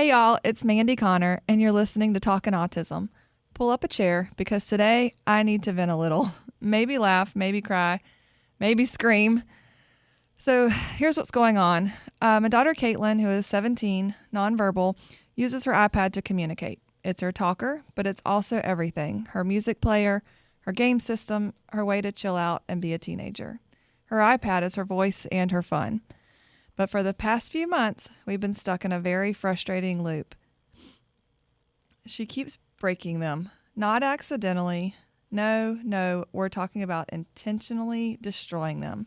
Hey y'all, it's Mandy Connor, and you're listening to Talkin' Autism. Pull up a chair because today I need to vent a little. Maybe laugh, maybe cry, maybe scream. So here's what's going on. My daughter Caitlin, who is 17, nonverbal, uses her iPad to communicate. It's her talker, but it's also everything. Her music player, her game system, her way to chill out and be a teenager. Her iPad is her voice and her fun. But for the past few months, we've been stuck in a very frustrating loop. She keeps breaking them. Not accidentally. No, we're talking about intentionally destroying them.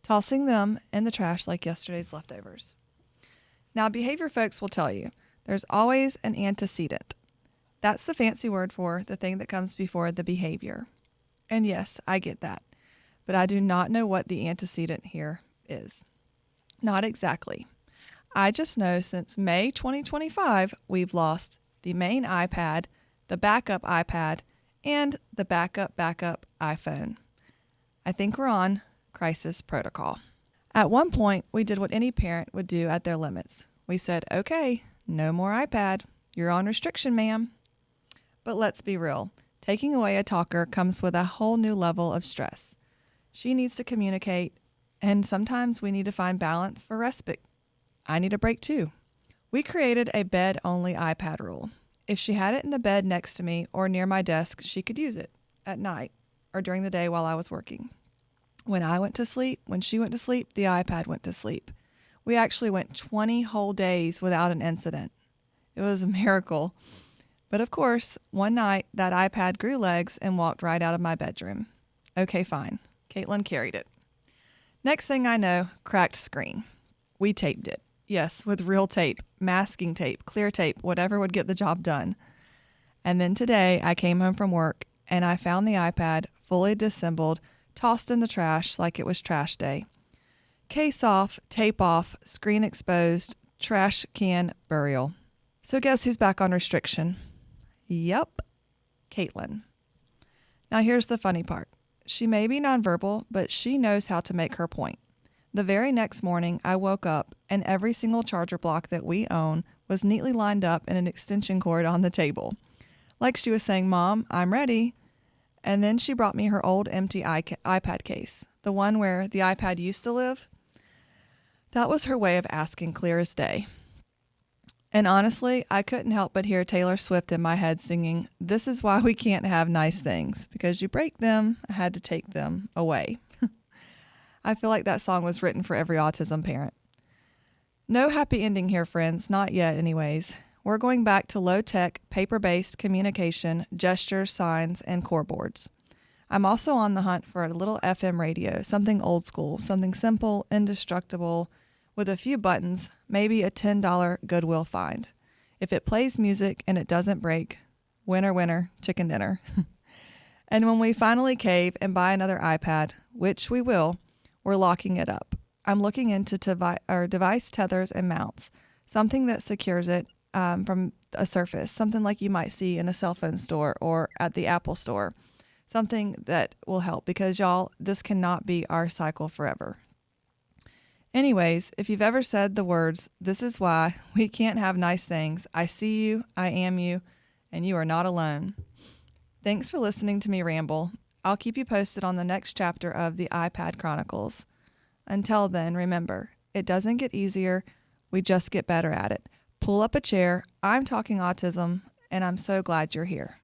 Tossing them in the trash like yesterday's leftovers. Now, behavior folks will tell you, there's always an antecedent. That's the fancy word for the thing that comes before the behavior. And yes, I get that. But I do not know what the antecedent here is. Not exactly. I just know since May 2025, we've lost the main iPad, the backup iPad, and the backup iPhone. I think we're on crisis protocol. At one point, we did what any parent would do at their limits. We said, okay, no more iPad. You're on restriction, ma'am. But let's be real. Taking away a talker comes with a whole new level of stress. She needs to communicate, and sometimes we need to find balance for respite. I need a break too. We created a bed-only iPad rule. If she had it in the bed next to me or near my desk, she could use it at night or during the day while I was working. When she went to sleep, the iPad went to sleep. We actually went 20 whole days without an incident. It was a miracle. But of course, one night that iPad grew legs and walked right out of my bedroom. Okay, fine. Caitlin carried it. Next thing I know, cracked screen. We taped it. Yes, with real tape, masking tape, clear tape, whatever would get the job done. And then today I came home from work and I found the iPad fully disassembled, tossed in the trash like it was trash day. Case off, tape off, screen exposed, trash can burial. So guess who's back on restriction? Yep, Caitlin. Now here's the funny part. She may be nonverbal, but she knows how to make her point. The very next morning, I woke up and every single charger block that we own was neatly lined up in an extension cord on the table. Like she was saying, Mom, I'm ready. And then she brought me her old empty iPad case, the one where the iPad used to live. That was her way of asking clear as day. And honestly, I couldn't help but hear Taylor Swift in my head singing, "This is why we can't have nice things, because you break them, I had to take them away." I feel like that song was written for every autism parent. No happy ending here, friends. Not yet, anyways. We're going back to low-tech, paper-based communication, gestures, signs, and core boards. I'm also on the hunt for a little FM radio, something old school, something simple, indestructible, with a few buttons, maybe a $10 Goodwill find. If it plays music and it doesn't break, winner, winner, chicken dinner. And when we finally cave and buy another iPad, which we will, we're locking it up. I'm looking into device tethers and mounts, something that secures it from a surface, something like you might see in a cell phone store or at the Apple store, something that will help because, y'all, this cannot be our cycle forever. Anyways, if you've ever said the words, "This is why we can't have nice things," I see you, I am you, and you are not alone. Thanks for listening to me ramble. I'll keep you posted on the next chapter of the iPad Chronicles. Until then, remember, it doesn't get easier, we just get better at it. Pull up a chair, I'm talking autism, and I'm so glad you're here.